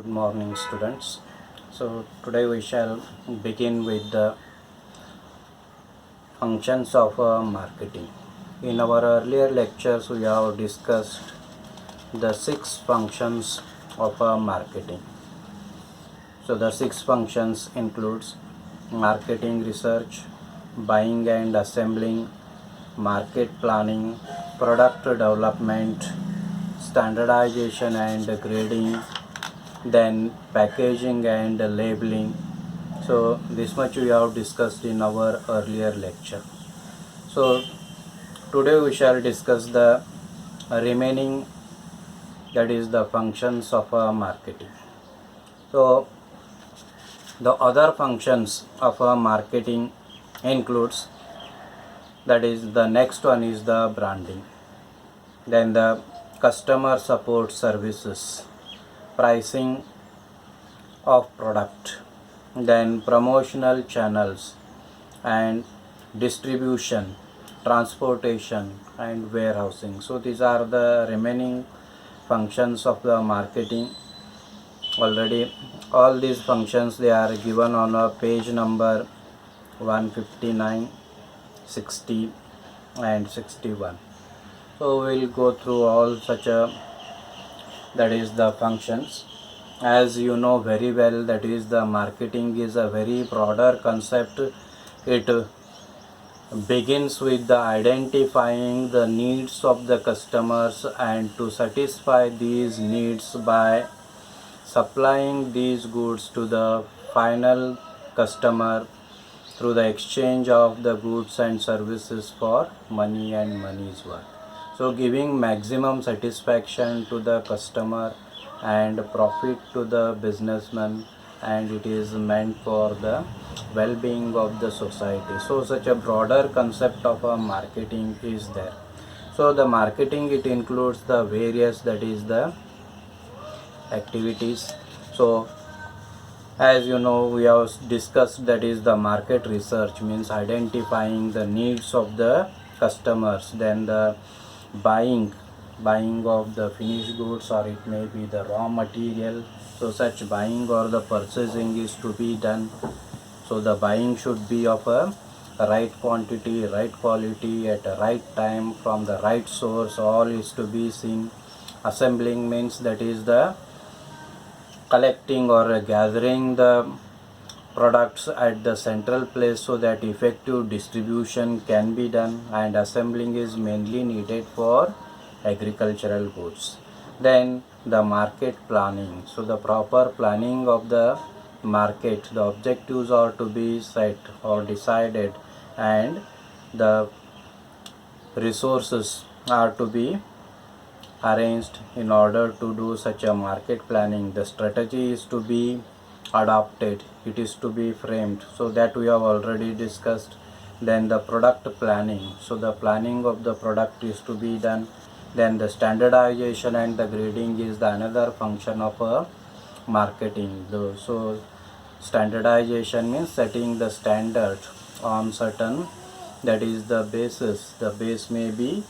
morning, students. So today we shall begin with the functions of marketing. In our earlier lectures we have discussed the 6 functions of marketing. So the 6 functions includes marketing research, buying and assembling, market planning, product development, standardization and grading, then packaging and labeling. So this much we have discussed in our earlier lecture. So today we shall discuss the remaining, that is the functions of marketing. So the other functions of marketing includes, that is the next one is the branding, then the customer support services, pricing of product, then promotional channels and distribution, transportation and warehousing. So these are the remaining functions of the marketing. Already all these functions they are given on a page number 159, 60 and 61. So we will go through all such a, that is the functions. As you know very well, that is the marketing is a very broader concept. It begins with the identifying the needs of the customers and to satisfy these needs by supplying these goods to the final customer through the exchange of the goods and services for money and money's worth. So giving maximum satisfaction to the customer and profit to the businessman, and it is meant for the well-being of the society. So such a broader concept of a marketing is there. So the marketing, it includes the various, that is the activities. So as you know, we have discussed, that is the market research means identifying the needs of the customers, then the buying of the finished goods, or it may be the raw material. So such buying or the purchasing is to be done. So the buying should be of a right quantity, right quality, at a right time, from the right source, all is to be seen. Assembling means, that is the collecting or gathering the products at the central place so that effective distribution can be done, and assembling is mainly needed for agricultural goods. Then the market planning. So the proper planning of the market, the objectives are to be set or decided, and the resources are to be arranged in order to do such a market planning. The strategy is to be adopted, it is to be framed, so that we have already discussed. Then the product planning. So the planning of the product is to be done. Then the standardization and the grading is the another function of a marketing. So standardization means setting the standard on certain, that is the basis. The base may be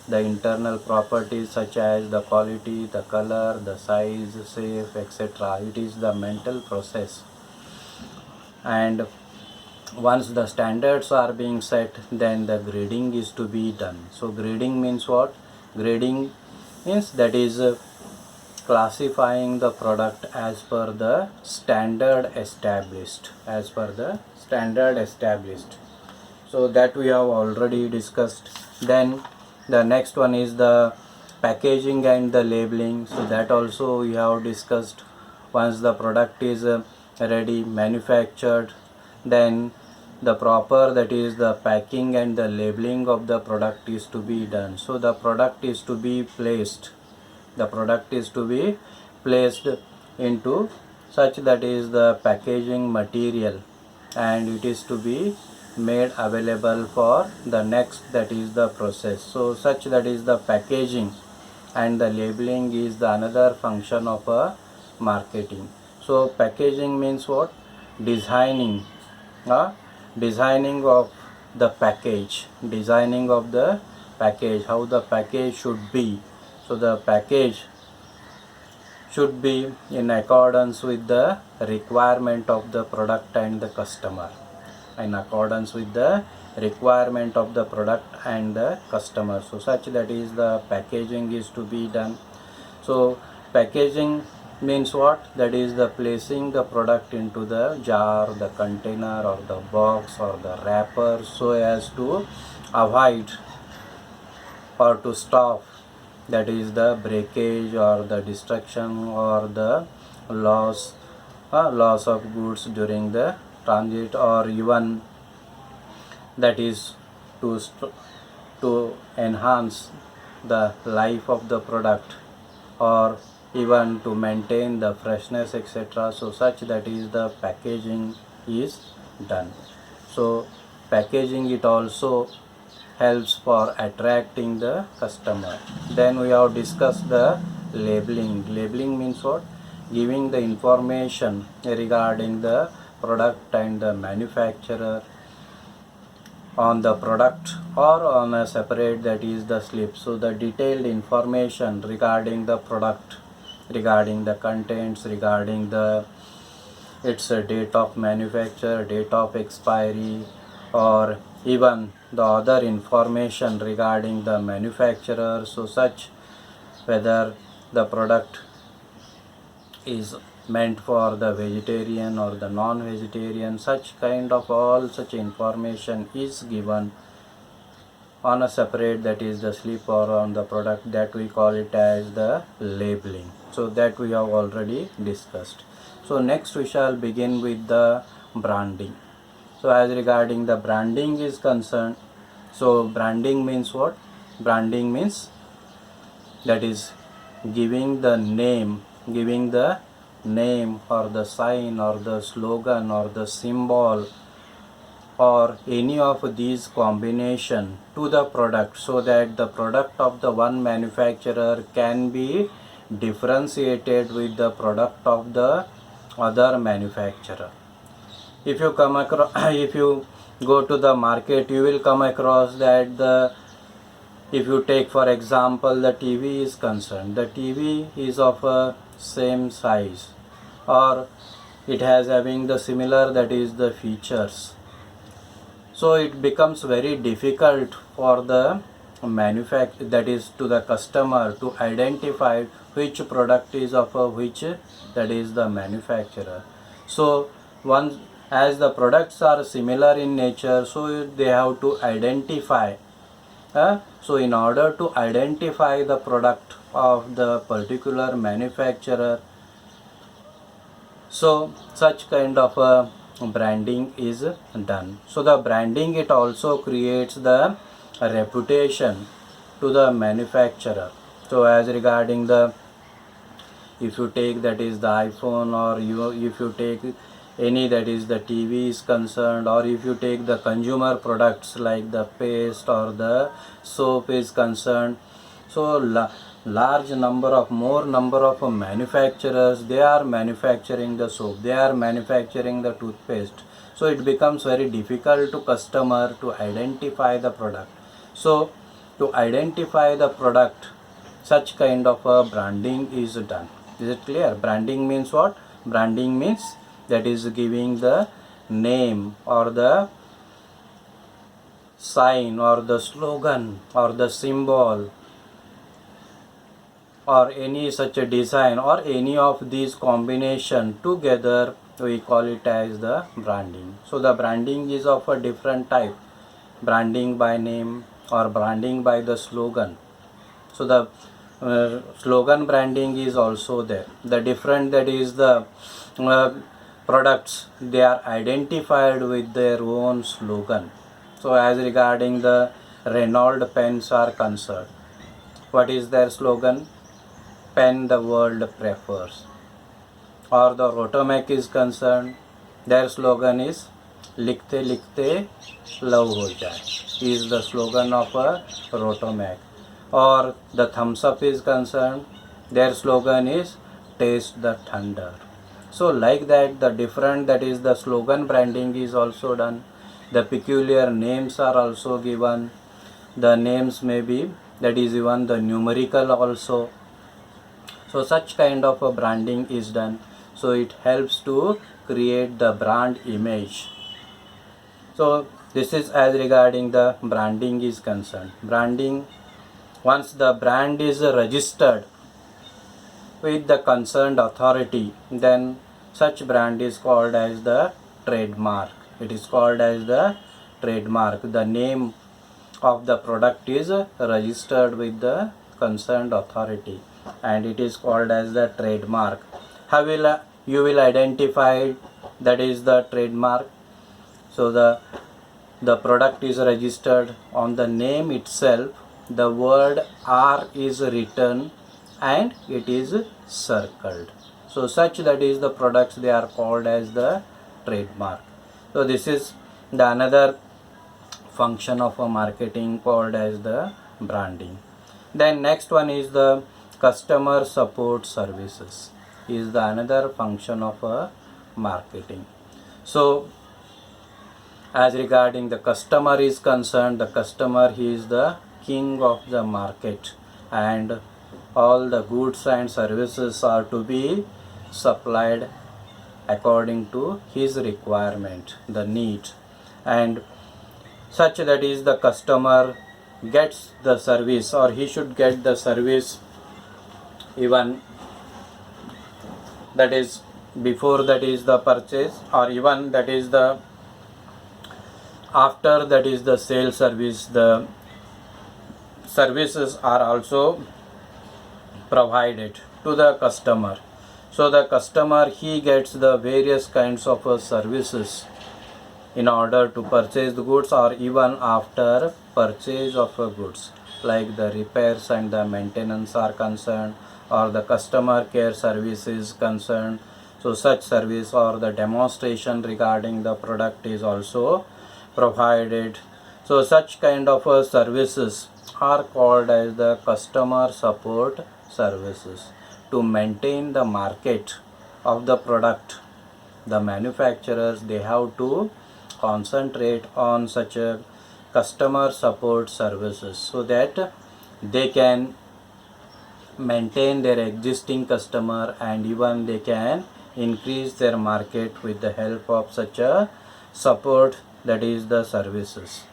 the internal properties such as the quality, the color, the size, shape, etc. It is the mental process. And once the standards are being set, then the grading is to be done. So grading means what? Grading means, that is classifying the product as per the standard established, so that we have already discussed. Then the next one is the packaging and the labeling. So that also we have discussed. Once the product is ready, manufactured, then the proper, that is the packing and the labeling of the product is to be done. So the product is to be placed into such, that is the packaging material, and it is to be made available for the next, that is the process. So such, that is the packaging and the labeling is the another function of a marketing. So packaging means what? Designing of the package, how the package should be. So the package should be in accordance with the requirement of the product and the customer, in accordance with the requirement of the product and the customer. So such that is the packaging is to be done. So packaging means what? That is the placing the product into the jar, the container or the box or the wrapper, so as to avoid or to stop, that is the breakage or the destruction or the loss of goods during the transit, or even that is to enhance the life of the product, or even to maintain the freshness, etc. So such that is the packaging is done. So packaging it also helps for attracting the customer. Then we have discussed the labeling. Labeling means what? Giving the information regarding the product and the manufacturer on the product or on a separate, that is the slip. So the detailed information regarding the product, regarding the contents, regarding the its date of manufacture, date of expiry, or even the other information regarding the manufacturer. So such whether the product is meant for the vegetarian or the non-vegetarian, such kind of all such information is given on a separate, that is the slip, or on the product, that we call it as the labeling. So that we have already discussed. So next we shall begin with the branding. So as regarding the branding is concerned, so branding means what? Branding means that is giving the name or the sign or the slogan or the symbol or any of these combination to the product, so that the product of the one manufacturer can be differentiated with the product of the other manufacturer. If you come across if you go to the market, you will come across that if you take for example the TV is concerned, the TV is of a same size, or it has having the similar, that is the features. So it becomes very difficult for the manufacturer, that is to the customer, to identify which product is of which, that is the manufacturer. So once as the products are similar in nature, so they have to identify. So in order to identify the product of the particular manufacturer, so such kind of a branding is done. So the branding it also creates the reputation to the manufacturer. So as regarding the, if you take that is the iPhone, or if you take any, that is the TV is concerned, or if you take the consumer products like the paste or the soap is concerned, so more number of manufacturers, they are manufacturing the soap, they are manufacturing the toothpaste. So it becomes very difficult to customer to identify the product. So to identify the product, such kind of a branding is done. Is it clear? Branding means what? Branding means that is giving the name or the sign or the slogan or the symbol or any such a design or any of these combination together, we call it as the branding. So the branding is of a different type, branding by name or branding by the slogan. So the slogan branding is also there. The different, that is the products, they are identified with their own slogan. So as regarding the Renault pens are concerned, what is their slogan? Pen the world prefers. Or the Rotomac is concerned, their slogan is लिखते लिखते love हो जाए, is the slogan of a Rotomac. Or the Thumbs Up is concerned, their slogan is taste the thunder. So like that, the different, that is the slogan branding is also done. The peculiar names are also given. The names may be, that is even the numerical also. So such kind of a branding is done. So it helps to create the brand image. So this is as regarding the branding is concerned. Branding, once the brand is registered with the concerned authority, then such brand is called as the trademark. It is called as the trademark. The name of the product is registered with the concerned authority and it is called as the trademark. How will you will identify that is the trademark? So the product is registered, on the name itself the word R is written and it is circled. So such that is the products, they are called as the trademark. So this is the another function of a marketing called as the branding. Then next one is the customer support services, is the another function of a marketing. So as regarding the customer is concerned, the customer, he is the king of the market and all the goods and services are to be supplied according to his requirement, the need, and such that is the customer gets the service, or he should get the service even that is before that is the purchase, or even that is the after that is the sale service. The services are also provided to the customer. So the customer, he gets the various kinds of services in order to purchase the goods, or even after purchase of goods, like the repairs and the maintenance are concerned, or the customer care service is concerned. So such service or the demonstration regarding the product is also provided. So such kind of services are called as the customer support services. To maintain the market of the product, the manufacturers, they have to concentrate on such a customer support services so that they can maintain their existing customer and even they can increase their market with the help of such a support, that is the services.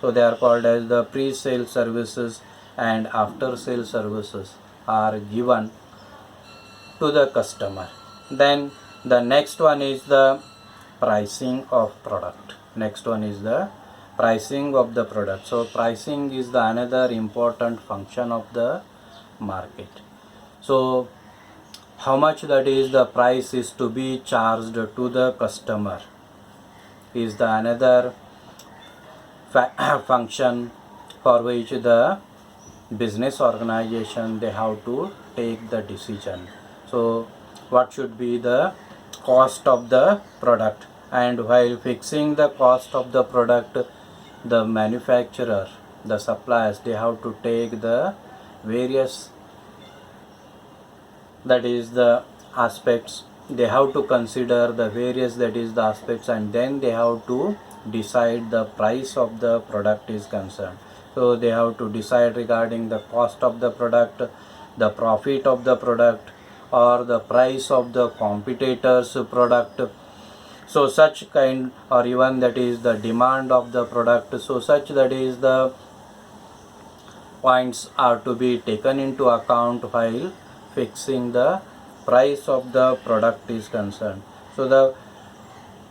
So they are called as the pre-sale services and after sale services are given to the customer. Then the next one is the pricing of product. Next one is the pricing of the product. So pricing is the another important function of the market. So how much that is the price is to be charged to the customer is the another function for which the business organization, they have to take the decision. So what should be the cost of the product, and while fixing the cost of the product, the manufacturer, the suppliers, they have to take the various, that is the aspects, they have to consider the various, that is the aspects, and then they have to decide the price of the product is concerned. So they have to decide regarding the cost of the product, the profit of the product, or the price of the competitor's product. So such kind, or even that is the demand of the product. So such that is the points are to be taken into account while fixing the price of the product is concerned. So the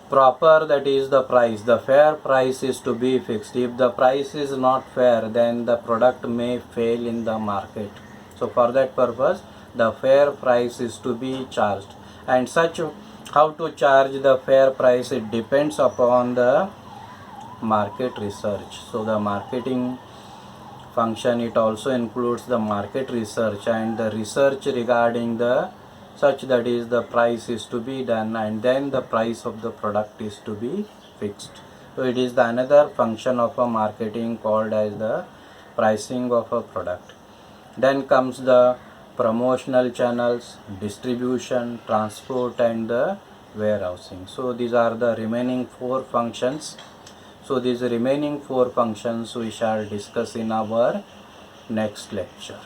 proper, that is the price, the fair price is to be fixed. If the price is not fair, then the product may fail in the market. So for that purpose, the fair price is to be charged. And such how to charge the fair price, it depends upon the market research. So the marketing function, it also includes the market research and the research regarding the such that is the price is to be done, and then the price of the product is to be fixed. So it is the another function of a marketing called as the pricing of a product. Then comes the promotional channels, distribution, transport, and the warehousing. So these are the remaining 4 functions. So these remaining 4 functions we shall discuss in our next lecture.